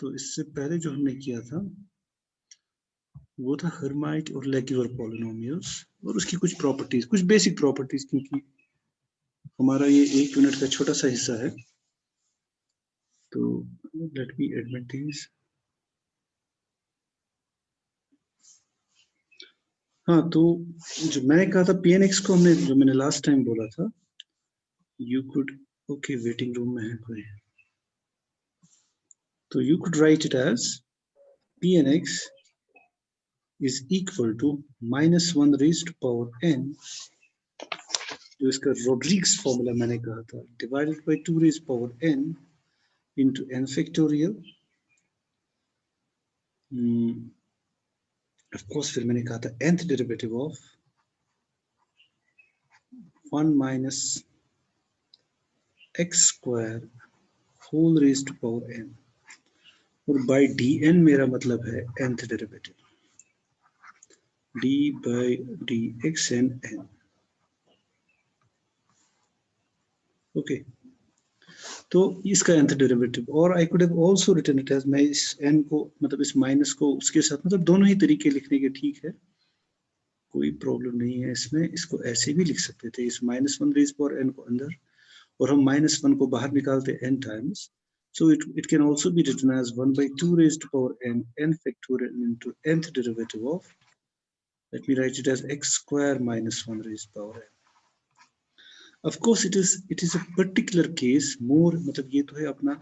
तो इससे पहले जो हमने किया था वो था हर्माइट और लेग्युलर पॉलिनोमियल्स और उसकी कुछ प्रॉपर्टीज, कुछ बेसिक प्रॉपर्टीज, क्योंकि हमारा ये 1 यूनिट का छोटा सा हिस्सा है। तो लेट मी एडमिट दीज। हाँ, तो जो मैंने कहा था pnx को हमने, जो मैंने लास्ट टाइम बोला था, you could, okay waiting room में है कोई, तो you could write it as pnx is equal to -1 raised to power n, जो इसका रोड्रिग्स फॉर्मूला मैंने कहा था, divided by 2 raised power n into n factorial, of course फिर मैंने कहा था nth derivative of 1 minus x square whole raised to power n, और by dn मेरा मतलब है nth derivative, d by dx and n। Okay, तो इसका nth डेरिवेटिव, और I could have also written it as, मैं इस n को, मतलब इस माइनस को उसके साथ, मतलब दोनों ही तरीके लिखने के ठीक है, कोई प्रॉब्लम नहीं है इसमें। इसको ऐसे भी लिख सकते थे, इस -1 रेज पावर n को अंदर, और हम -1 को बाहर निकालते n times, so it can also be written as 1 by 2 raised to power n factorial into nth derivative of, let me write it as x square minus 1 raised power n। Of course it is a particular case more, मतलब ये तो है अपना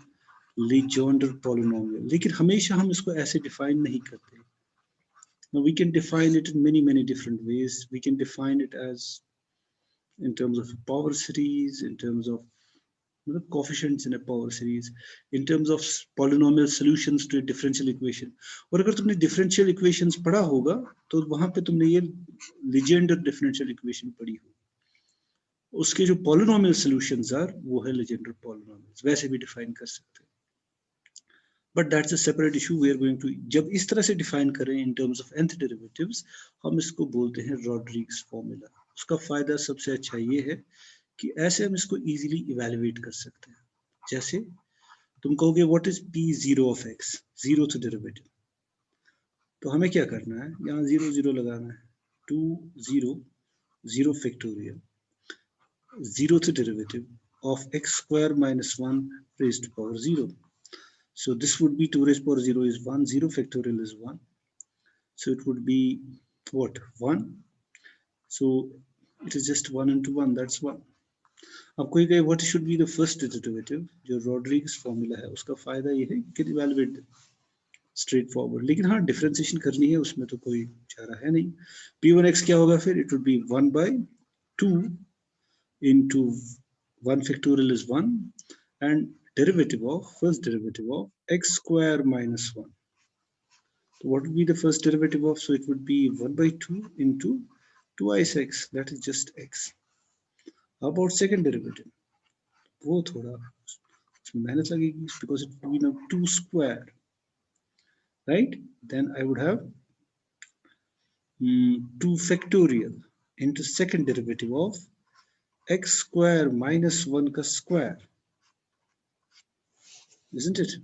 Legendre polynomial, लेकिन हमेशा हम इसको ऐसे डिफाइन नहीं करते। Now we can define it in many different ways. We can define it as in terms of power series, in terms of coefficients in a power series, in terms of polynomial solutions to a differential equation। और अगर तुमने differential equations पढ़ा होगा तो वहां पे तुमने ये Legendre differential equation पढ़ी हो, उसके जो polynomial solutions are वो है Legendre polynomials, वैसे भी define कर सकते हैं। But that's a separate issue we are going to, जब इस तरह से define करें in terms of nth derivatives, हम इसको बोलते हैं Rodrigues formula। उसका फायदा सबसे अच्छा ये है कि ऐसे हम इसको easily evaluate कर सकते हैं। जैसे तुम कहोगे what is p0 of x, 0th derivative, तो हमें क्या करना है, यहाँ 0 0 लगाना है, 2 0 0 factorial 0th derivative of x square minus 1 raised to power 0। So this would be 2 raised to power 0 is 1, 0 factorial is 1. So it would be what, 1. So it is just 1 into 1, that's 1. अब कोई कहे what should be the first derivative, जो Rodrigues formula है उसका फायदा ये है कि evaluate straight forward, लेकिन हाँ डिफरेंशिएशन करनी है, उसमें तो कोई चारा है नहीं। p1x क्या होगा फिर, it would be 1 by 2 into 1 factorial is 1 and derivative of, first derivative of x square minus 1. So what would be the first derivative of, so it would be 1 by 2 into twice x, that is just x. How about second derivative, वो थोड़ा उसमें मेहनत लगेगी because it would be now 2 square, right? Then I would have 2 factorial into second derivative of x square minus 1 का square, isn't it?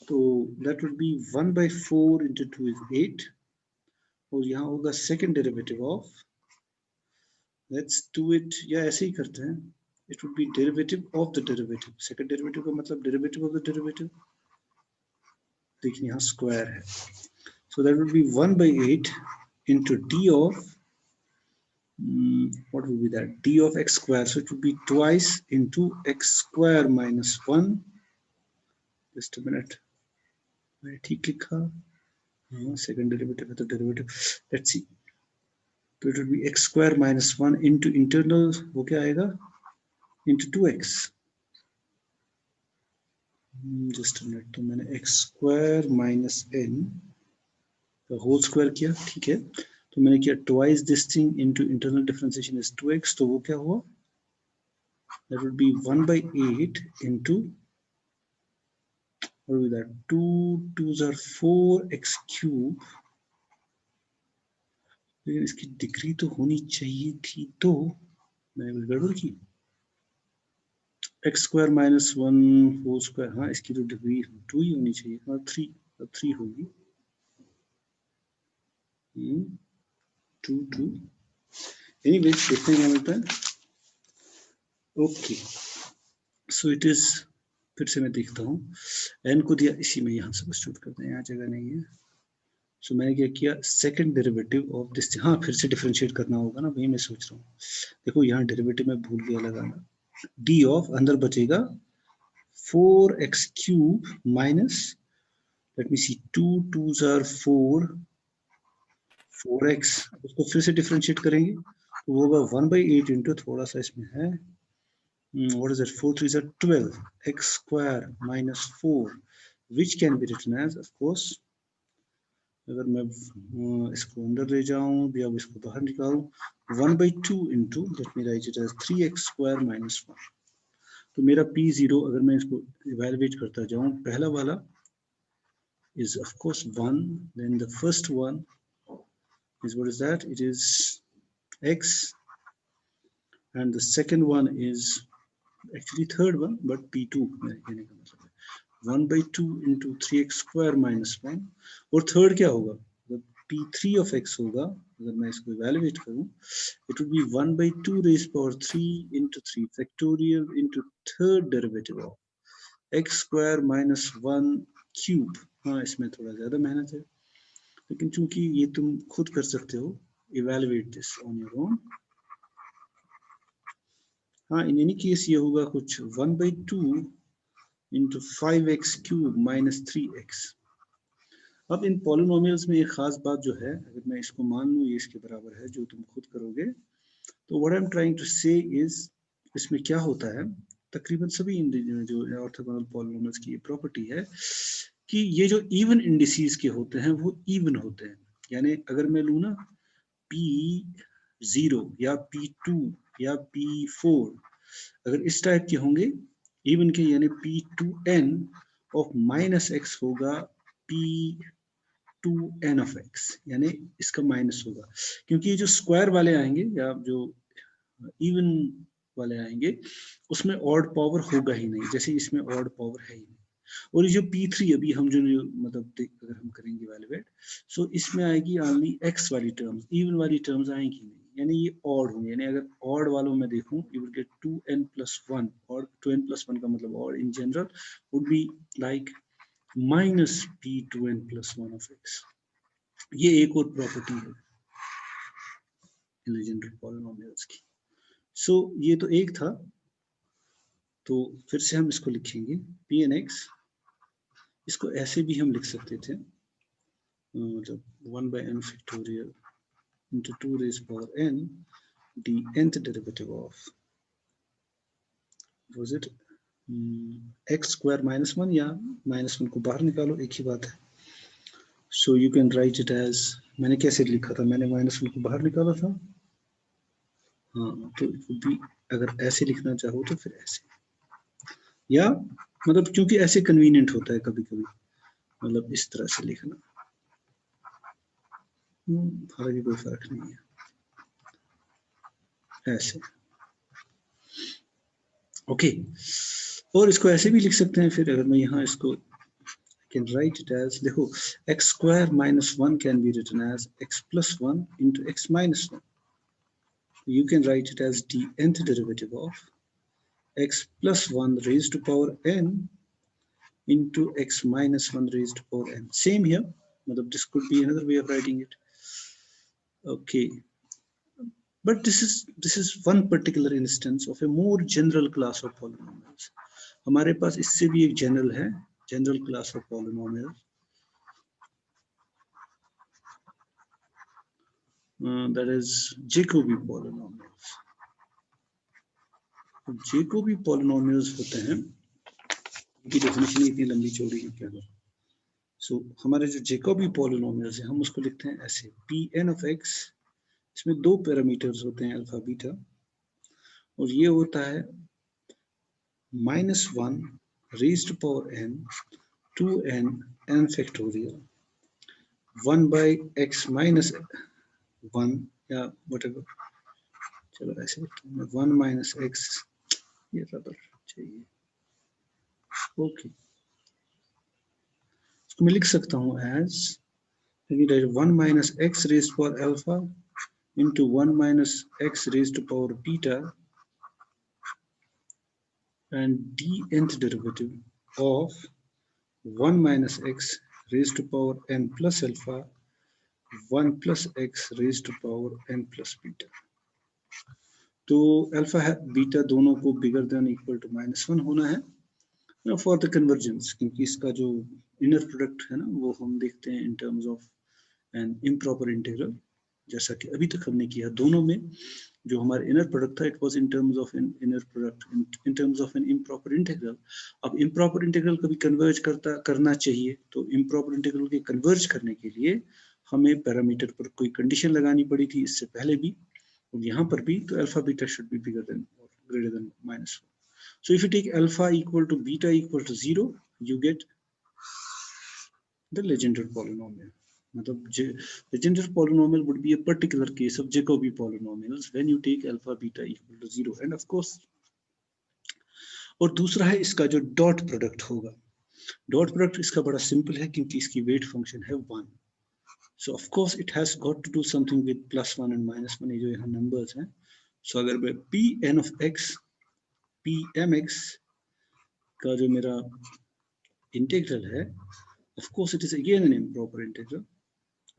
So that would be 1 by 4 into 2 is 8, और यहाँ होगा second derivative of, let's do it, या ऐसे ही करते हैं, it would be derivative of the derivative, second derivative का मतलब derivative of the derivative, देखिए यहाँ square है, so that would be 1 by 8 into d of, what will be that, d of x square, so it would be twice into x square minus 1, just a minute, मैंने ठीक लिखा, हाँ second derivative है तो derivative, let's see, तो it will be x square minus 1 into internal, वो क्या आएगा, into 2x, just a minute, तो मैंने x square minus n का होल स्क्वायर किया, ठीक है, तो मैंने किया twice this thing into internal differentiation is 2x, तो वो क्या हुआ, that would be 1 by 8 into, what will be that, 2 2s are 4x cube, लेकिन इसकी डिग्री तो होनी चाहिए थी, तो मैंने गड़बड़ की, x square minus 1 whole square, हाँ इसकी तो डिग्री 2 ही होनी चाहिए, हाँ 3 होगी, 2 2। एनीवे देखते हैं क्या मिलता है। ओके सो इट इज, फिर से मैं देखता हूँ, एन को दिया इसी में, यहाँ सब्स्टिट्यूट करते हैं, यहाँ जगह नहीं है। सो मैंने क्या किया, सेकंड डेरिवेटिव ऑफ दिस, हाँ फिर से डिफरेंशिएट करना होगा ना, वही मैं सोच रहा हूँ। देखो यहाँ डेरिवेटिव में भूल गया लगाना, डी ऑफ अंदर बचेगा 4x cube minus, let me see, 2 2s are 4, 4x, उसको फिर से डिफरेंशिएट करेंगे तो वो होगा 1/8 इंटू, थोड़ा सा इसमें है, what is it, 4 3s are 12, x square minus 4, which can be written as, of course, अगर मैं इसको अंदर ले जाऊं या इसको बाहर निकालूं, 1/2 into, let me write it as 3x square minus 1। तो मेरा P0 अगर मैं इसको इवेलुएट करता जाऊं, पहला वाला is of course 1, then the first one is, what is that, it is x, and the second one is actually third one, but P2 कहने का मतलब है 1/2 into 3x square minus 1, और थर्ड क्या होगा, P3 of x होगा, अगर मैं इसको इवेलुएट करूं, it would be 1/2 raised power 3 into 3 factorial into third derivative of x square minus 1 cube। हाँ इसमें थोड़ा ज्यादा मेहनत है, लेकिन चूंकि ये तुम खुद कर सकते हो, evaluate this on your own. हाँ इन एनी केस ये होगा कुछ 1/2 into 5x cube minus 3x। अब इन पॉलिनोमियल्स में एक खास बात जो है, अगर मैं इसको मान लूं ये इसके बराबर है, जो तुम खुद करोगे, तो what I am trying to say is, इसमें क्या होता है, तकरीबन सभी जो ऑर्थोगोनल पॉलिनोमियल्स की ये प्रॉपर्टी है कि ये जो इवन इंडिसेस के होते हैं वो इवन होते हैं। यानी अगर मैं लूँ ना P0 या P2 या P4, अगर इस टाइप के होंगे इवन के, यानी P2n ऑफ माइनस एक्स होगा P2n ऑफ x, यानी इसका माइनस होगा, क्योंकि ये जो स्क्वायर वाले आएंगे या जो इवन वाले आएंगे उसमें ऑड पावर होगा ही नहीं, जैसे इसमें ऑड पावर है ही नहीं। और ये जो P3 अभी हम जो मतलब अगर हम करेंगे वैल्यूएट, सो इसमें आएगी ओनली x वाली टर्म्स, इवन वाली टर्म्स आएंगी नहीं, यानी ये ऑड होंगे। यानी अगर ऑड वालों में देखूं, यू विल गेट 2n+1, और 2n+1 का मतलब odd in general would be like minus P2n+1 of x। ये एक और प्रॉपर्टी है इन लेजेंडरी पॉलिनोमियल्स की। सो ये तो एक था, तो फिर से हम इसको लिखेंगे Pnx, इसको ऐसे भी हम लिख सकते थे, मतलब 1/n factorial into 2 raised power n the nth derivative of, was it x square minus 1, या -1 को बाहर निकालो, एक ही बात है। So you can write it as, मैंने कैसे लिखा था, मैंने -1 को बाहर निकाला था, हाँ तो इट वुड बी, अगर ऐसे लिखना चाहो तो फिर ऐसे, या मतलब क्योंकि ऐसे कन्वीनियंट होता है कभी कभी, मतलब इस तरह से लिखना, हालांकि कोई फर्क नहीं है, ऐसे। ओके और इसको ऐसे भी लिख सकते हैं, फिर अगर मैं यहाँ इसको can write it as, देखो x square minus 1 can be written as x+1 into x minus 1। You can write it as the nth derivative of x+1 raised to power n into x minus 1 raised to power n। Same here, मतलब this could be another way of writing it। Okay, but this is one particular instance of a more general class of polynomials। हमारे पास इससे भी एक general है, general class of polynomial, that is Jacobi polynomials। Jacobi polynomials होते हैं, इनकी definition इतनी लंबी चौड़ी है क्या करूं। सो हमारे जो जेकोबी पॉलिनोमियल्स है, हम उसको लिखते हैं ऐसे, Pn of x, इसमें दो पैरामीटर्स होते हैं अल्फा बीटा, और ये होता है -1 raised to power n 2n n factorial 1/x minus 1, या whatever, चलो ऐसे 1 - x, ये रबर, चाहिए। ओके, इसको मैं लिख सकता हूँ as 1 minus x raised to power alpha into 1 minus x raised to power beta and d nth derivative of 1 minus x raised to power n plus alpha 1 plus x raised to power n plus beta। तो alpha है beta दोनों को bigger than equal to -1 होना है for the convergence, क्योंकि इसका जो inner product है ना वो हम देखते हैं in terms of an improper integral, जैसा कि अभी तक हमने किया दोनों में। जो हमारा इनर प्रोडक्ट था it was in terms of an inner product in terms of an improper integral. अब इम्प्रॉपर इंटीग्रल कभी कन्वर्ज करना चाहिए, तो इम्प्रॉपर इंटीग्रल के कन्वर्ज करने के लिए हमें पैरामीटर पर कोई कंडीशन लगानी पड़ी थी इससे पहले भी और यहाँ पर भी। तो alpha beta should be bigger than और greater than -1। So if you take alpha equal to beta equal to 0, you get the Legendre polynomial. Legendre polynomial would be a particular case of Jacobi polynomials when you take alpha beta equal to 0, and of course और दूसरा है इसका जो dot product होगा। Dot product इसका बड़ा simple है क्योंकि इसकी वेट फंक्शन है 1, so of course it has got to do something with +1 and -1, ये जो यहाँ नंबर्स हैं। so अगर मैं Pn of x Pmx का जो मेरा इंटीग्रल है, of course it is again an improper integral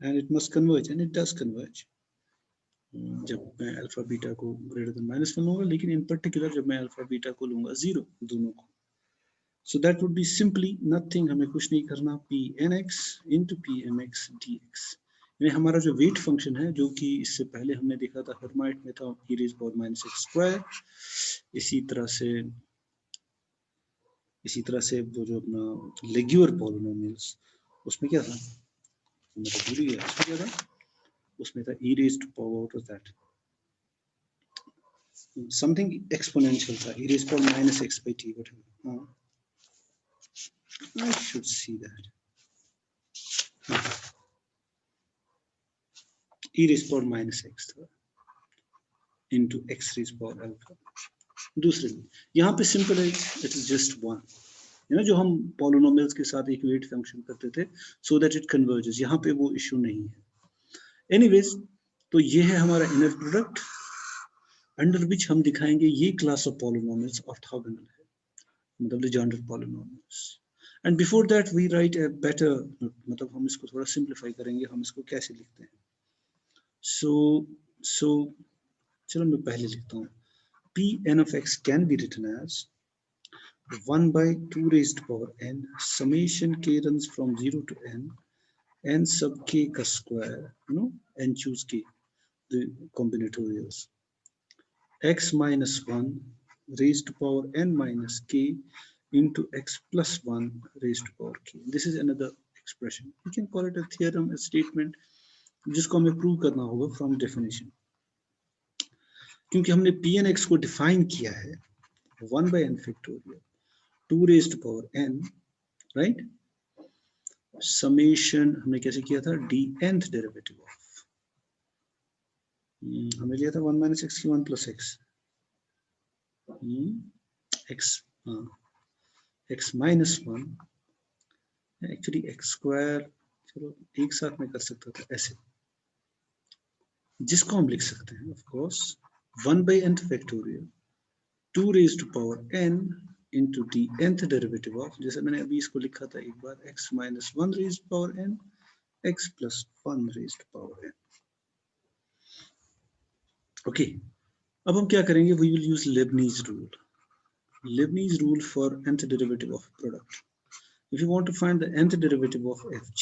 and it must converge, and it does converge जब मैं अल्फा बीटा को ग्रेटर देन -1 लूंगा, लेकिन इन पर्टिकुलर जब मैं अल्फा बीटा को लूंगा 0 दोनों को। so that would be simply nothing, हमें कुछ नहीं करना, Pnx into Pmx dx। ये हमारा जो वेट फंक्शन है जो कि इससे पहले हमने देखा था हर्माइट में था e raised power -x²। इसी तरह से वो जो अपना लेग्यूअर पॉलिनोमियल्स उसमें क्या था, मैं तो भूल गया उसमें क्या था, उसमें था e raised to power what was that something exponential था, e raised power -x/t whatever। I should see that e raised power -x था into x raised power alpha। दूसरे में यहाँ पे सिंपल है, इट इज जस्ट 1, है ना, जो हम पॉलिनोमियल्स के साथ एक वेट फंक्शन करते थे सो दैट इट कन्वर्जेस, यहाँ पे वो इशू नहीं है। एनीवेज, तो ये है हमारा इनर प्रोडक्ट अंडर विच हम दिखाएंगे ये क्लास ऑफ पॉलिनोमियल्स ऑर्थोगोनल है, मतलब Legendre polynomials. And before that we write a better, मतलब हम इसको थोड़ा सिंप्लीफाई करेंगे, हम इसको कैसे लिखते हैं। सो चलो मैं पहले लिखता हूँ, Pn of x can be written as 1 by 2 raised to power n summation k runs from 0 to n sub k ka square, n choose k, the combinatorials, x minus 1 raised to power n minus k into x plus 1 raised to power k। This is another expression, you can call it a theorem, a statement, जिसको हमें prove करना होगा from definition. क्योंकि हमने Pnx को define किया है 1 by n factorial 2 raised to power n, right, summation हमने कैसे किया था, d nth डेरिवेटिव ऑफ, हमने लिया था 1 minus x की 1 plus x, x minus 1 actually x square, चलो एक साथ में कर सकता था ऐसे, जिसको हम लिख सकते हैं of course 1 by n factorial 2 raised to power n into the nth derivative of, जैसे मैंने अभी इसको लिखा था एक बार, x minus 1 raised to power n x plus 1 raised to power n। okay, अब हम क्या करेंगे, we will use Leibniz rule for nth derivative of product। if you want to find the nth derivative of fg,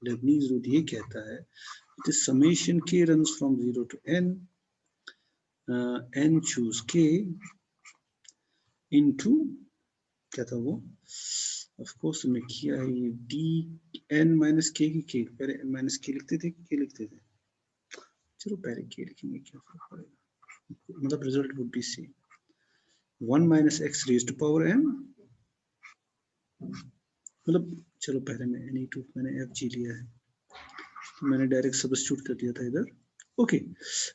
Leibniz rule ये कहता है it is summation k runs from 0 to n, n choose k into क्या था वो, of course हमने किया है ये d n minus k की k, पहले n minus k लिखते थे k लिखते थे, चलो पहले k लिखेंगे, क्या फर्क पड़ेगा, मतलब result would be same 1 minus x raised to power n, मतलब चलो पहले मैं मैंने fg लिया है तो मैंने डायरेक्ट सब्स्टिट्यूट कर दिया था इधर Okay,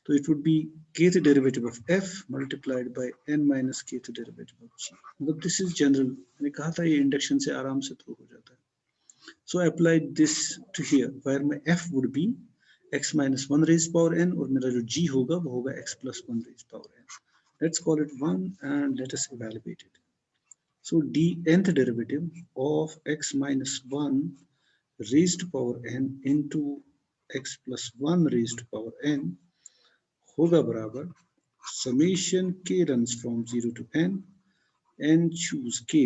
so it would be kth derivative of f multiplied by n minus kth derivative of g. मतलब this is general. मैंने कहा था ये इंडक्शन से आराम से थ्रू हो जाता है. So I applied this to here, where my f would be x minus 1 raised power n, और मेरा जो g होगा वो होगा x plus 1 raised power n. Let's call it 1 and let us evaluate it. So d nth derivative of x minus 1 raised to power n into x plus 1 raised to power n होगा बराबर summation k runs from 0 to n choose k.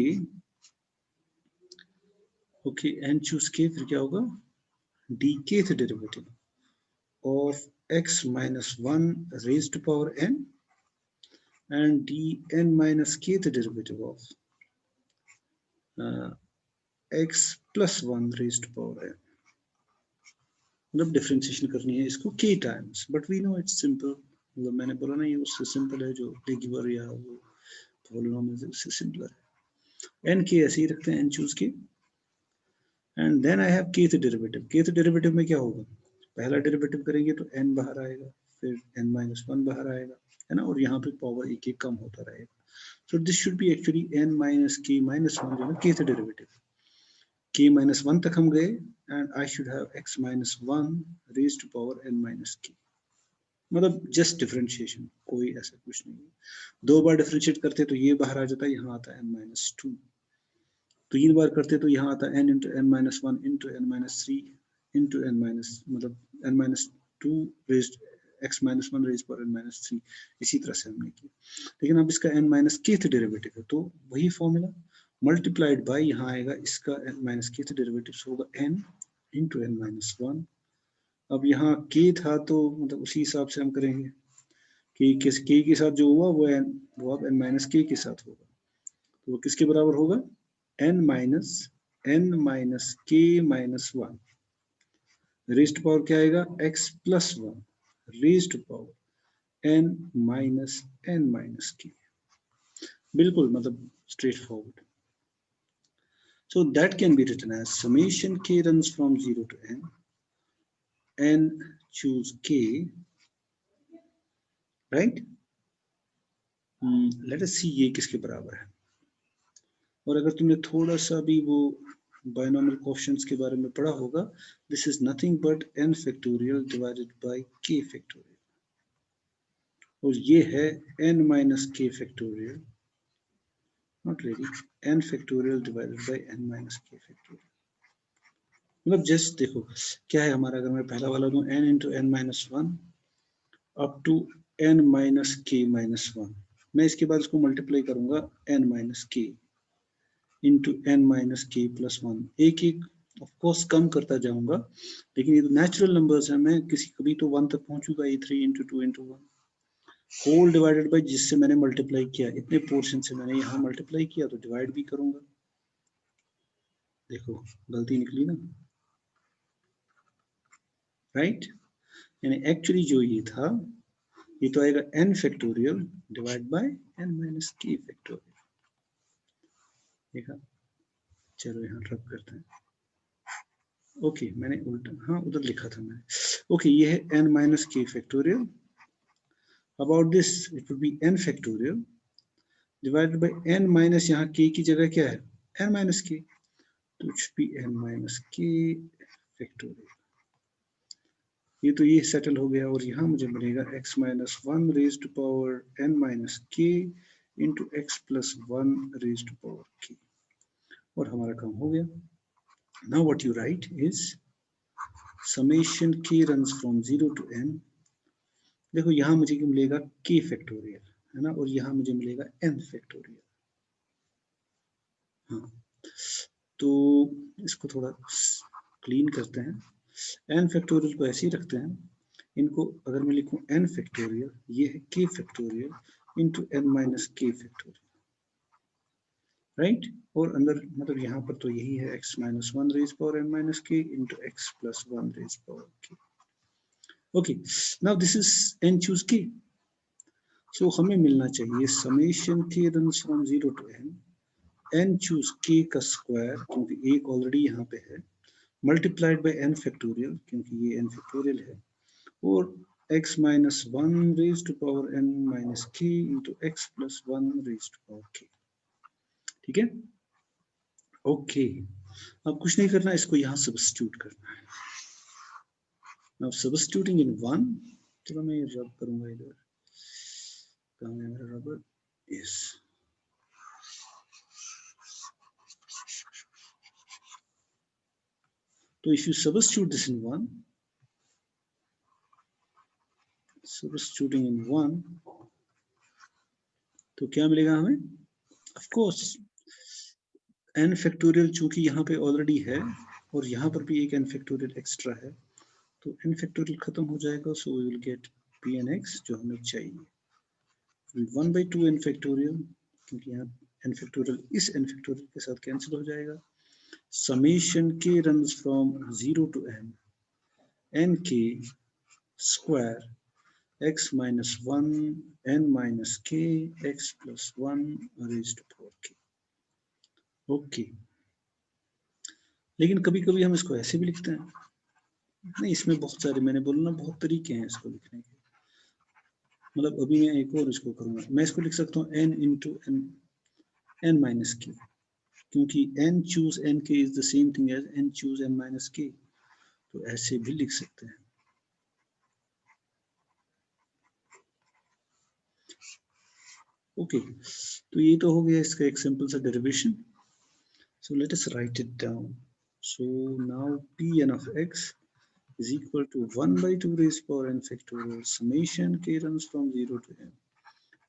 Okay, n choose k, फिर क्या होगा dkth derivative of x minus 1 raised to power n and dn minus kth derivative of x plus 1 raised to power n. मतलब differentiation करनी है इसको k times, but we know it's simple. मतलब मैंने बोला ना ये उससे सिंपल है, जो रेगुलर या वो पॉलिनोमियल है उससे सिंपल है. n k ऐसे ही रखते हैं, n choose k, and then I have kth derivative. kth derivative में क्या होगा, पहला डेरिवेटिव करेंगे तो n बाहर आएगा, फिर n minus 1 बाहर आएगा, है ना, और यहाँ पे पावर एक एक कम होता रहेगा. So this should B actually n minus k minus 1 जो है kth डेरिवेटिव. k minus 1 तक हम गए and I should have x minus 1 raised to power n minus k. मतलब जस्ट डिफरेंशिएशन, कोई ऐसा कुछ नहीं है. दो बार डिफरेंशिएट करते तो ये बाहर आ जाता है, यहाँ आता है n minus 2. तीन बार करते तो यहाँ आता है n into n minus 1 into n minus 3 into n minus मतलब n minus 2 raised x minus 1 raised power n minus 3. इसी तरह से हमने किया. लेकिन अब इसका n minus kth डेरिवेटिव है तो वही फॉर्मूला मल्टीप्लाइड बाय यहाँ आएगा इसका n minus kth डेरिवेटिव होगा n into n minus 1. अब यहाँ k था तो मतलब उसी हिसाब से हम करेंगे कि किस k के साथ जो हुआ वो अब n minus k के साथ होगा. तो वो किसके बराबर होगा, n minus k minus 1 raised power क्या आएगा x plus 1 raised power n minus k. बिल्कुल मतलब straight forward. So that can be written as summation k runs from 0 to n choose k, right? Let us see ये किसके बराबर है. और अगर तुमने थोड़ा सा भी वो बायनॉमियल कोएफिशिएंट्स के बारे में पढ़ा होगा, this is nothing but n factorial divided by k factorial, और ये है n minus k factorial, not really n factorial divided by n minus k factorial. मतलब जस्ट देखो क्या है हमारा, अगर मैं पहला वाला दूं n into n minus 1 up to n minus k minus 1, मैं इसके बाद इसको मल्टीप्लाई करूंगा n minus k into n minus k plus 1. एक एक ऑफ कोर्स कम करता जाऊंगा, लेकिन ये तो नेचुरल नंबर्स है, मैं किसी कभी तो 1 तक पहुंचूंगा. a3 into 2 into 1 whole divided by जिससे मैंने मल्टीप्लाई किया, इतने पोर्शन से मैंने यहाँ मल्टीप्लाई किया तो डिवाइड भी करूंगा. देखो गलती निकली ना, राइट? यानी एक्चुअली जो ये था ये तो आएगा n factorial divide by n minus k factorial. देखा, चलो यहाँ रब करते हैं. ओके मैंने उल्टा, हाँ उधर लिखा था मैंने. ओके ये है n minus k factorial. About this it will be n factorial divided by n minus, यहाँ k की जगह क्या है n minus k, तो it should B n minus k factorial. ये तो ये सेटल हो गया, और यहाँ मुझे मिलेगा x minus 1 raised to power n minus k into x plus 1 raised to power k, और हमारा काम हो गया. Now what you write is summation k runs from 0 to n. देखो यहाँ मुझे क्या मिलेगा k फैक्टोरियल, है ना, और यहाँ मुझे मिलेगा n फैक्टोरियल. हाँ तो इसको थोड़ा क्लीन करते हैं. n फैक्टोरियल को ऐसे ही रखते हैं. इनको अगर मैं लिखूं n फैक्टोरियल, ये है k factorial into n minus k factorial, right? और अंदर मतलब यहाँ पर तो यही है x minus 1 raised power n minus k into x plus 1 raised power k. Okay, now this is n choose k. So हमें मिलना चाहिए summation k runs from 0 to n choose k का स्क्वायर, क्योंकि एक ऑलरेडी यहाँ पे है, multiplied by n factorial, क्योंकि ये n फैक्टोरियल है, और x minus 1 raised to power n minus k into x plus 1 raised to power k. ठीक है, ओके। अब कुछ नहीं करना, इसको यहाँ सब्स्टिट्यूट करना है। Now substituting in 1, चलो मैं ये रब करूंगा इधर, कहाँ है मेरा रबर, yes. तो if you substitute this in 1, substituting in 1, तो क्या मिलेगा हमें? Of course n फैक्टोरियल चूंकि यहाँ पे ऑलरेडी है और यहाँ पर भी एक n फैक्टोरियल एक्स्ट्रा है, तो n फैक्टोरियल खत्म हो जाएगा, so we will get pnx जो हमें चाहिए 1/2 n फैक्टोरियल, क्योंकि यहाँ n फैक्टोरियल इस n फैक्टोरियल के साथ कैंसिल हो जाएगा। Summation k runs from 0 to n nk square x minus 1 n minus k x plus 1 raised to power k. Okay, लेकिन कभी कभी हम इसको ऐसे भी लिखते हैं, नहीं इसमें बहुत सारे, मैंने बोला ना बहुत तरीके हैं इसको लिखने के, मतलब अभी मैं एक और इसको करूंगा, मैं इसको लिख सकता हूँ n into n minus k, क्योंकि n choose n k is the same thing as n choose n minus k, तो ऐसे भी लिख सकते हैं। ओके, तो ये तो हो गया इसका एक सिंपल सा derivation. So let us right it down. So now pn of x is equal to 1/2 raised to power n factorial summation k runs from 0 to n,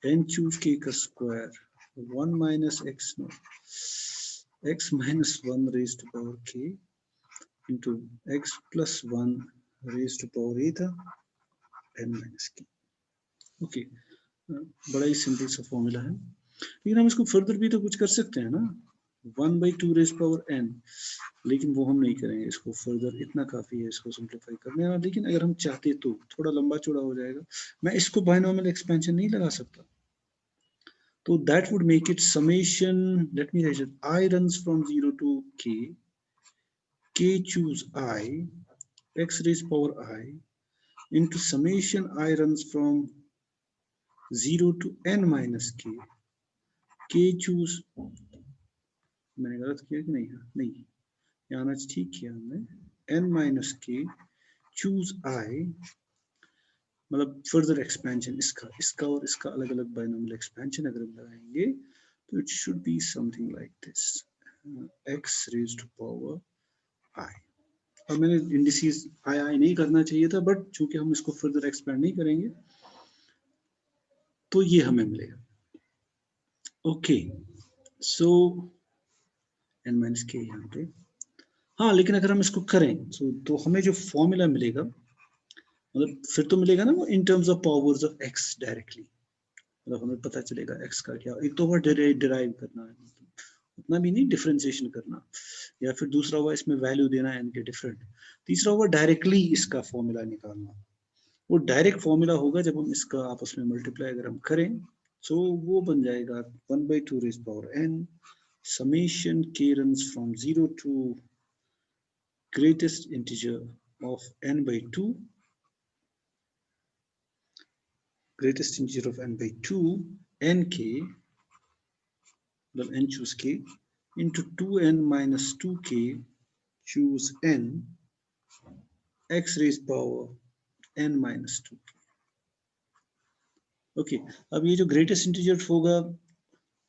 n choose k का square 1 minus x naught x minus 1 raised to power k into x plus 1 raised to power eta n minus k। Okay, बड़ा ही simple सा formula है, लेकिन हम इसको further भी तो कुछ कर सकते हैं ना, 1/2 raised पावर n, लेकिन वो हम नहीं करेंगे, इसको फर्दर इतना काफी है इसको सिंप्लीफाई करने में। लेकिन अगर हम चाहते तो थोड़ा लंबा चौड़ा हो जाएगा, मैं इसको बायनॉमियल एक्सपेंशन नहीं लगा सकता, तो that would make it summation, late me write it, i runs from 0 to k choose i x raised power I into summation I runs from 0 to n minus k choose, मैंने गलत किया कि नहीं? नहीं, यहाँ ठीक किया हमने, n minus k choose I, मतलब फर्दर एक्सपेंशन इसका और इसका अलग अलग बायनॉमियल एक्सपेंशन अगर हम लगाएंगे तो it should be something like this, x raised to power I। और मैंने इंडिसेस i नहीं करना चाहिए था, बट चूंकि हम इसको फर्दर एक्सपेंड नहीं करेंगे तो ये हमें मिलेगा। ओके, सो n माइनस के यहाँ पे, हाँ लेकिन अगर हम इसको करें तो हमें जो फॉर्मूला मिलेगा, मतलब फिर तो मिलेगा ना वो इन terms of powers of x directly, मतलब हमें पता चलेगा x का क्या, एक तो वो डिराइव करना है, उतना भी नहीं डिफरेंशिएशन करना, या फिर दूसरा हुआ इसमें वैल्यू देना है इनके डिफरेंट, तीसरा हुआ डायरेक्टली इसका फॉर्मूला निकालना। वो डायरेक्ट फॉर्मूला होगा जब हम इसका आपस में मल्टीप्लाई अगर हम करें, तो वो बन जाएगा 1/2 raised power n summation k runs from 0 to greatest integer of n/2, greatest integer of n/2 nk, well n choose k into 2n minus 2k choose n x raised power n minus 2k। Okay, अब ये जो greatest integer होगा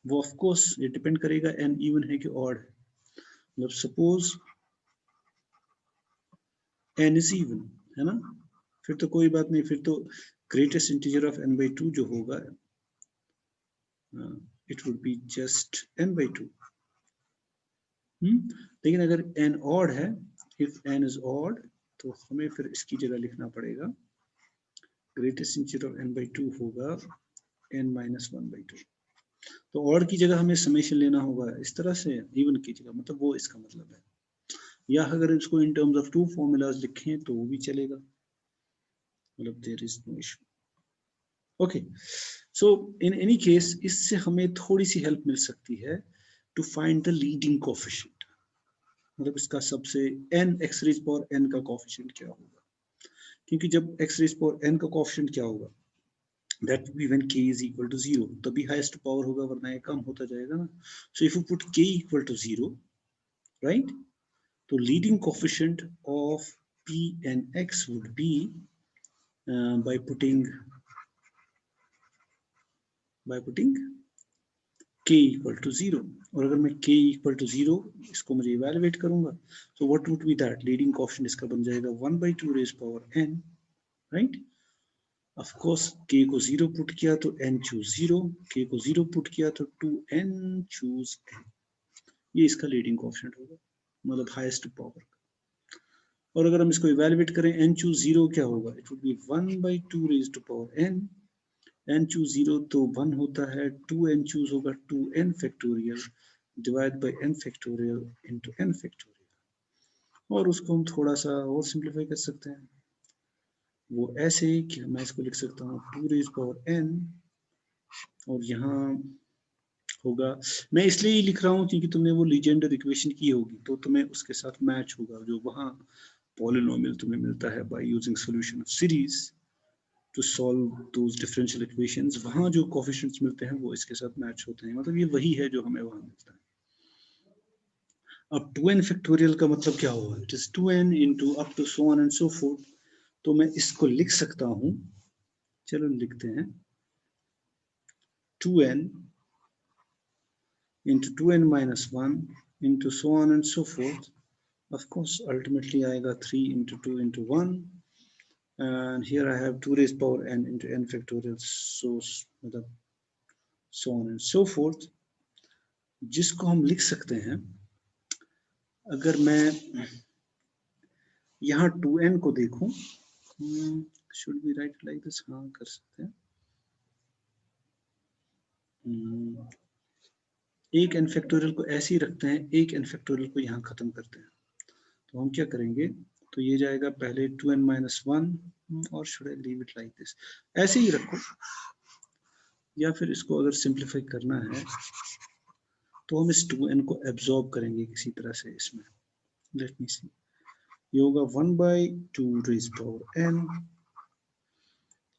वो of course ये depend करेगा n even है कि odd है, मतलब सपोज n इज इवन है ना, फिर तो कोई बात नहीं, फिर तो ग्रेटेस्ट इंटीजर ऑफ n/2 जो होगा it would be just n/2। लेकिन अगर n ऑड है, इफ n इज ऑड, तो हमें फिर इसकी जगह लिखना पड़ेगा ग्रेटेस्ट इंटीजर ऑफ n/2 होगा n minus 1/2, तो ऑड की जगह हमें समेशन लेना होगा इस तरह से, इवन की जगह, मतलब वो इसका मतलब है, या अगर इसको इन टर्म्स ऑफ 2 फॉर्मूलाज लिखें तो वो भी चलेगा, मतलब there is no issue. Okay, so in any case इससे हमें थोड़ी सी हेल्प मिल सकती है to find the leading coefficient, मतलब इसका सबसे n x raised power n का कोएफिशिएंट क्या होगा, क्योंकि जब x रेज पावर n का कोएफिशिएंट क्या होगा, that would be when k is equal to 0, तभी हाईएस्ट पावर होगा, वरना ये कम होता जाएगा ना. So if you put k equal to 0, right, तो leading coefficient of p and x would be by putting k equal to 0. और अगर मैं k equal to 0 इसको मुझे इवेलुएट करूंगा, so what would be that leading coefficient इसका बन जाएगा 1/2 raised power n, right. Of course k को 0 पुट किया तो n choose 0, k को 0 पुट किया तो 2n choose n. ये इसका लीडिंग कोएफिशिएंट होगा, मतलब हाईएस्ट पावर. और अगर हम इसको इवेलुएट करें, n choose 0 क्या होगा, it would be 1/2 raised to power n. n choose 0 तो 1 होता है, 2n choose होगा 2n factorial divide by n factorial into n factorial. और उसको हम थोड़ा सा और सिंपलीफाई कर सकते हैं, वो ऐसे कि मैं इसको लिख सकता हूँ 2 raised power n, और यहाँ होगा, मैं इसलिए ही लिख रहा हूँ क्योंकि तुमने वो लीजेंडर इक्वेशन की होगी, तो तुम्हें उसके साथ मैच होगा, जो वहाँ पॉलिनोमियल तुम्हें मिलता है by using solution of series to solve those differential equations. वहाँ जो कोएफिशिएंट्स मिलते हैं वो इसके साथ मैच होते हैं, मतलब ये वही है जो हमें वहाँ मिलता है. अब 2n फैक्टोरियल का मतलब क्या होगा, it is 2n into up to so on and so forth. तो मैं इसको लिख सकता हूँ, चलो लिखते हैं 2n into 2n minus 1 into so on and so forth. Of course ultimately आएगा 3 into 2 into 1, and here I have 2 raised power n into n factorial, मतलब so on and so forth, जिसको हम लिख सकते हैं, अगर मैं यहाँ 2n को देखूं, should we write like this, हाँ कर सकते हैं. एक n फैक्टोरियल को ऐसे ही रखते हैं, एक n फैक्टोरियल को यहाँ खत्म करते हैं. तो हम क्या करेंगे, तो ये जाएगा पहले 2n minus 1, और should I leave it like this, ऐसे ही रखो, या फिर इसको अगर सिंप्लीफाई करना है तो हम इस 2n को एब्जॉर्ब करेंगे किसी तरह से इसमें. लेट मी सी, ये होगा 1/2 raised power n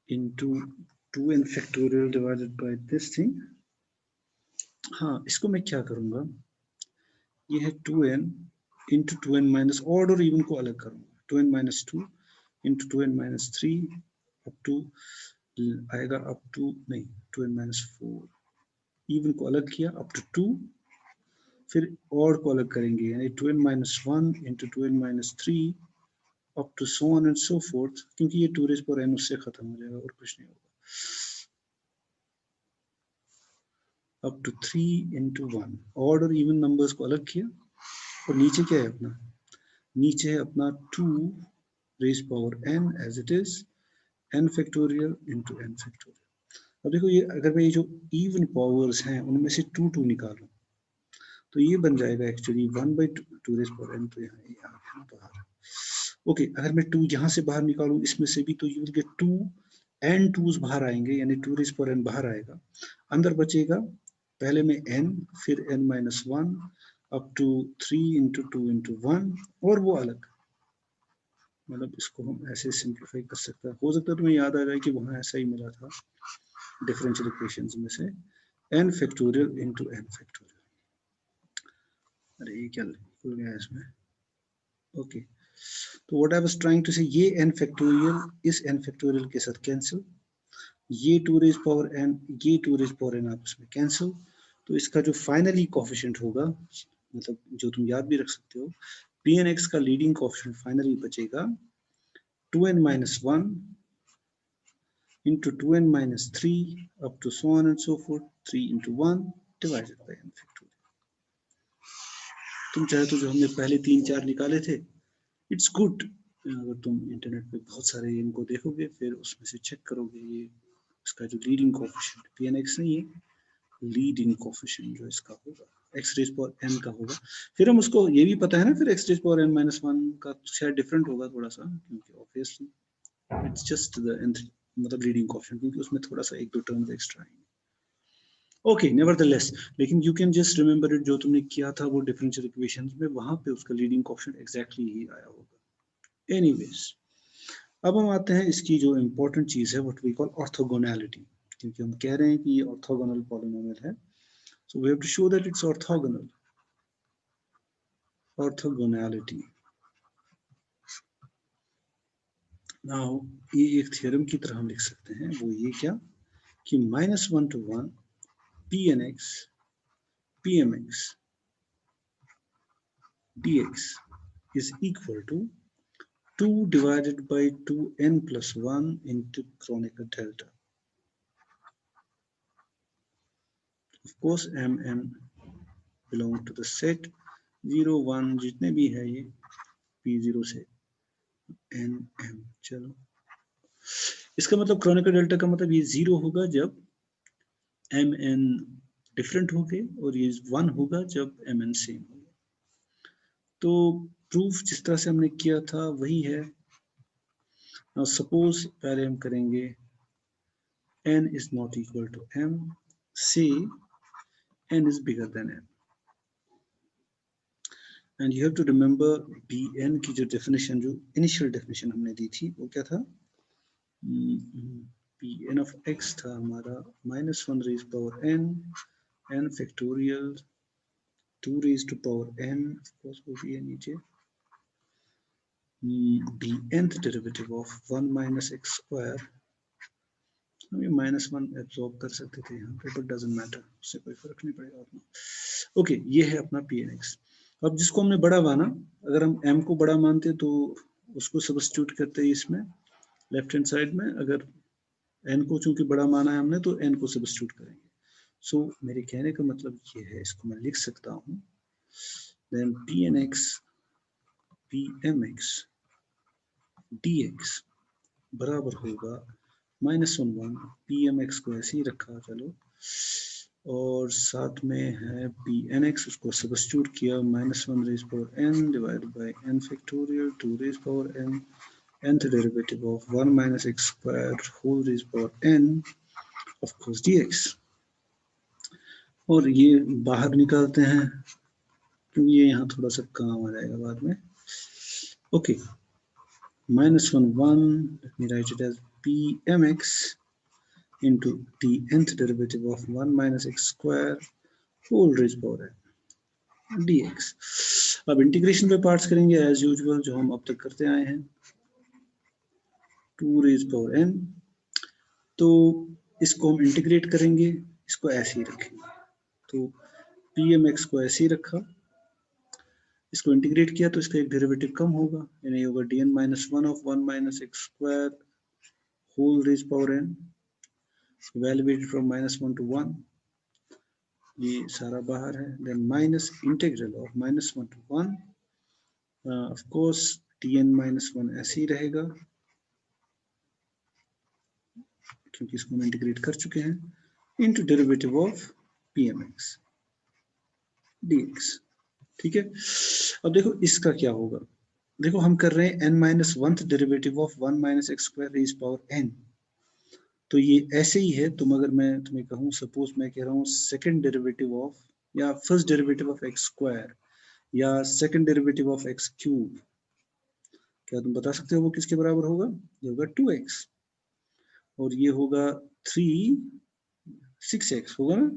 into 2n factorial divided by this thing. हाँ, इसको मैं क्या करूंगा, ये है 2n into 2n minus, odd और इवन को अलग करूंगा, 2n minus 2 into 2n minus 3 up to आएगा अप टू, नहीं 2n minus 4, इवन को अलग किया अप टू 2, फिर ऑड को अलग करेंगे, यानी 2n minus 1 into 2n minus 3 up to so on and so forth, क्योंकि ये 2 raised power n उससे खत्म हो जाएगा और कुछ नहीं होगा, up to 3 into 1, ऑड और इवन नंबर्स को अलग किया, और नीचे क्या है अपना, नीचे है अपना 2 raised power n as it is, n factorial into n factorial. अब देखो ये, अगर मैं ये जो इवन पावर्स हैं उनमें से 2 निकालूं तो ये बन जाएगा एक्चुअली 1/2 raised power n, तो यहाँ ये आ गया ना बाहर. ओके, अगर मैं 2 यहाँ से बाहर निकालूं इसमें से भी, तो you will get 2 n 2s बाहर आएंगे, यानी 2 raised power n बाहर आएगा, अंदर बचेगा पहले में n, फिर n minus 1 up to 3 into 2 into 1, और वो अलग, मतलब इसको हम ऐसे सिंप्लीफाई कर सकते हैं. हो सकता है तुम्हें याद आ जाए कि वहां ऐसा ही मिला था डिफरेंशियल इक्वेशंस में से, n factorial into n factorial. अरे ये क्या खुल गया इसमें, ओके. तो what I was trying to say, ये n फैक्टोरियल इस n फैक्टोरियल के साथ कैंसिल, ये 2 raised power n, ये 2 raised power n आपस में कैंसिल, तो इसका जो फाइनली कोएफिशिएंट होगा, मतलब जो तुम याद भी रख सकते हो, pnx का लीडिंग कोएफिशिएंट फाइनली बचेगा 2n minus 1 into 2n minus 3 up to so on and so forth, 3 into 1 divided by n factorial. तुम चाहे तो जो हमने पहले 3-4 निकाले थे, इट्स गुड, अगर तुम इंटरनेट पे बहुत सारे इनको देखोगे, फिर उसमें से चेक करोगे, ये इसका जो लीडिंग कोएफिशिएंट pnx नहीं है, लीडिंग कोएफिशिएंट जो इसका होगा x raised power n का होगा. फिर हम उसको, ये भी पता है ना, फिर x raised power n minus 1 का शायद डिफरेंट होगा थोड़ा सा, क्योंकि obviously it's just the nth, मतलब लीडिंग कोएफिशिएंट, क्योंकि उसमें थोड़ा सा 1-2 टर्म्स एक्स्ट्रा आएंगे. ओके, नेवरदलेस, लेकिन you can just remember it, जो तुमने किया था वो डिफरेंशियल इक्वेशंस में, वहां पे उसका लीडिंग कोएफिशिएंट एग्जैक्टली ही आया होगा. एनीवेज, अब हम आते हैं इसकी जो इम्पोर्टेंट चीज है व्हाट वी कॉल ऑर्थोगोनैलिटी, क्योंकि हम कह रहे हैं कि ये ऑर्थोगोनल पॉलिनोमियल है, so we have to show that it's orthogonal. Orthogonality, now ये एक थ्योरम की तरह हम लिख सकते हैं, वो ये क्या कि -1 to 1 pnx pmx dx is equal to 2 divided by 2n plus 1 into Kronecker delta. Of course mn belong to the set 0 1 जितने भी है ये p0 से nm। चलो, इसका मतलब क्रोनेकर डेल्टा का मतलब ये 0 होगा जब mn डिफरेंट होंगे और ये 1 होगा जब mn सेम होगा। तो प्रूफ जिस तरह से हमने किया था वही है। Now suppose पहले हम करेंगे n is not equal to m, say n is bigger than m, and you have to remember bn की जो definition, जो initial definition हमने दी थी वो क्या था, bn of x था हमारा -1 raised power n factorial 2 raised to power n, of course वो भी है नीचे, bnth derivative of 1 minus x square, हम ये -1 एब्जॉर्ब कर सकते थे यहाँ पे, बट डजंट मैटर, उससे कोई फर्क नहीं पड़ेगा उतना। ओके, ये है अपना pnx। अब जिसको हमने बड़ा माना, अगर हम m को बड़ा मानते तो उसको सब्स्टिट्यूट करते हैं इसमें लेफ्ट हैंड साइड में, अगर n को चूंकि बड़ा माना है हमने तो n को सब्स्टिट्यूट करेंगे। सो मेरे कहने का मतलब ये है, इसको मैं लिख सकता हूँ, देन pnx pmx dx बराबर होगा -1 pmx को ऐसे ही रखा, चलो, और साथ में है pnx, उसको सब्स्टिट्यूट किया, -1 raise power n divided by n factorial 2 raise power n, nth derivative of 1 minus x squared whole raised power n of course dx। और ये बाहर निकालते हैं क्योंकि ये यहाँ थोड़ा सा काम आ जाएगा बाद में। Okay, -1 1, let me write it as pmx into the nth derivative of 1 minus x square whole raised power n dx। अब इंटीग्रेशन पे पार्ट्स करेंगे एज यूजुअल, जो हम अब तक करते आए हैं, 2 raised power n, तो इसको हम इंटीग्रेट करेंगे, इसको ऐसे ही रखेंगे, तो pmx को ऐसे ही रखा, इसको इंटीग्रेट किया तो इसका एक डेरिवेटिव कम होगा, यानी होगा dn -1 of 1 minus x square whole raised power n, evaluated from -1 to 1, ये सारा बाहर है, then minus integral of -1 to 1, of course dn -1 ऐसे ही रहेगा क्योंकि इसको हम इंटीग्रेट कर चुके हैं, into derivative of pmx dx। ठीक है, अब देखो इसका क्या होगा, देखो हम कर रहे हैं n-1th derivative of 1 minus x square raised power n, तो ये ऐसे ही है। तुम अगर मैं तुम्हें कहूँ, सपोज मैं कह रहा हूँ सेकंड डेरिवेटिव ऑफ या first derivative of x square या second derivative of x cube, क्या तुम बता सकते हो वो किसके बराबर होगा? ये होगा 2x, और ये होगा 6x होगा ना।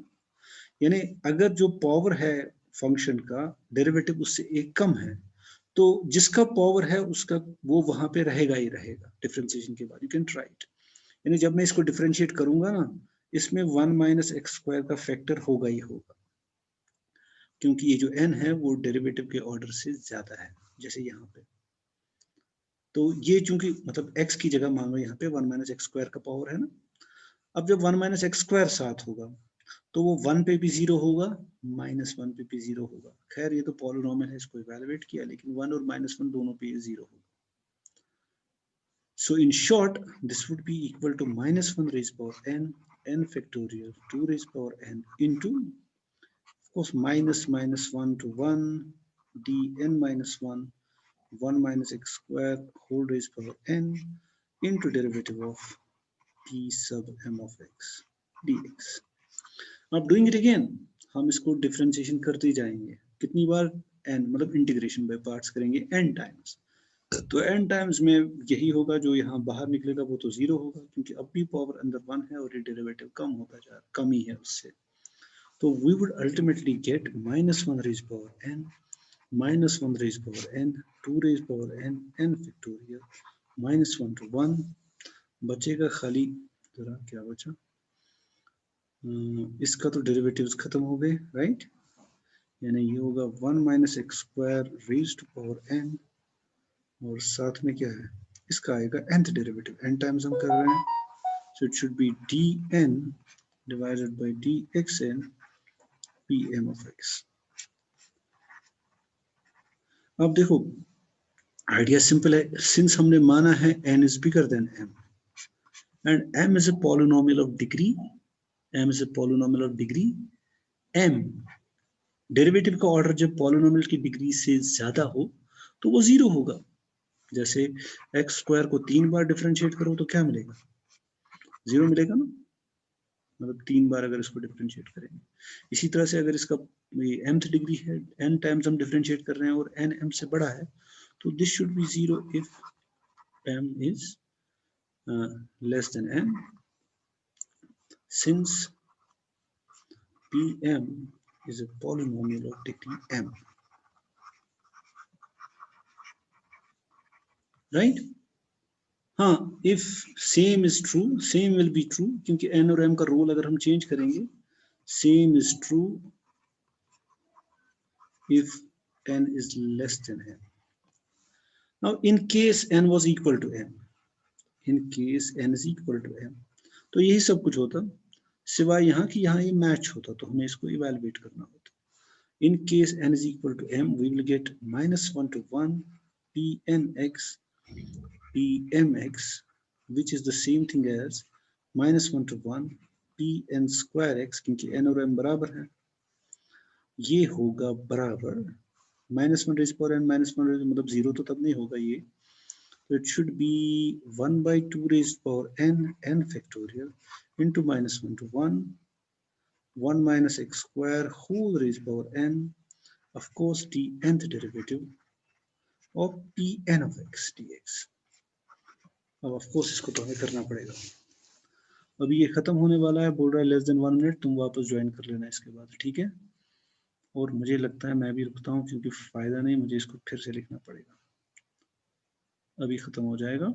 यानी अगर जो पावर है फंक्शन का डेरिवेटिव उससे एक कम है, तो जिसका पावर है उसका वो वहां पे रहेगा ही रहेगा डिफरेंशिएशन के बाद, यू कैन ट्राई इट। यानी जब मैं इसको डिफरेंशिएट करूंगा ना, इसमें 1 minus x स्क्वायर का फैक्टर होगा ही होगा, क्योंकि ये जो n है वो डेरिवेटिव के ऑर्डर से ज्यादा है, जैसे यहाँ पे। तो ये चूंकि मतलब x की जगह मान लो यहाँ पे 1 minus x स्क्वायर का पावर है ना, अब जब 1 minus x स्क्वायर साथ होगा तो वो 1 पे भी 0 होगा, -1 पे भी 0 होगा। खैर ये तो पॉलिनोमियल है, इसको इवैल्यूएट किया, लेकिन 1 और -1 दोनों पे 0 होगा। So in short, this would be equal to -1 raised power n factorial 2 raised power n into, of course, -1 to 1 dn -1 1 minus x square whole raised power n into derivative of p sub m of x dx। अब doing it again, हम इसको differentiation करते जाएंगे, कितनी बार? n, मतलब integration by parts करेंगे n times. तो n times में यही होगा, जो यहाँ बाहर निकलेगा वो तो 0 होगा, क्योंकि अब भी पावर अंदर 1 है और ये डेरिवेटिव कम ही है उससे। तो we would ultimately get -1 raised power n, -1 raised power n, 2 raised power n, n factorial, -1 to 1 बचेगा खाली, जरा क्या बचा, इसका तो डेरिवेटिव्स खत्म हो गए, राइट, यानी ये होगा 1 minus x square raise to power n, और साथ में क्या है, इसका आएगा nth डेरिवेटिव, n टाइम्स हम कर रहे हैं, so it should be dn divided by dxn pm of x। अब देखो आइडिया सिंपल है, सिंस हमने माना है n is bigger than m and m is a polynomial of degree, m is a polynomial of degree m, derivative का order जब polynomial की degree से ज्यादा हो तो वो 0 होगा। जैसे एक्स स्क्वायर को 3 बार डिफरेंशिएट करो तो क्या मिलेगा, 0 मिलेगा ना, मतलब 3 बार अगर इसको डिफरेंशिएट करेंगे। इसी तरह से अगर इसका mth डिग्री है, n टाइम्स हम डिफरेंशिएट कर रहे हैं और n m से बड़ा है, तो this should be 0 if m is less than n, since pm is a polynomial of degree m, right. हाँ, if same is true, same will be true, क्योंकि n और m का रोल अगर हम चेंज करेंगे, same is true if n is less than n. Now in case n was equal to m, in case n is equal to m, तो यही सब कुछ होता, सिवाय यहाँ कि यहाँ ये मैच होता, तो हमें इसको इवेलुएट करना होता। In case n is equal to m, we will get -1 to 1 pnx pmx, which is the same thing as -1 to 1 pn square x, क्योंकि n और m बराबर है, ये होगा बराबर -1 रेज पावर n, -1 रेज मतलब 0 तो तब नहीं होगा ये, तो it should be 1/2 raise power n, n factorial into -1 to 1 1 minus x square whole raised power n, of course the nth derivative of pn of x dx। अब of course इसको तो हमें करना पड़ेगा। अभी ये खत्म होने वाला है, बोल रहा है लेस देन 1 मिनट, तुम वापस ज्वाइन कर लेना इसके बाद, ठीक है। और मुझे लगता है मैं भी रुकता हूँ, क्योंकि फायदा नहीं, मुझे इसको फिर से लिखना पड़ेगा, अभी खत्म हो जाएगा।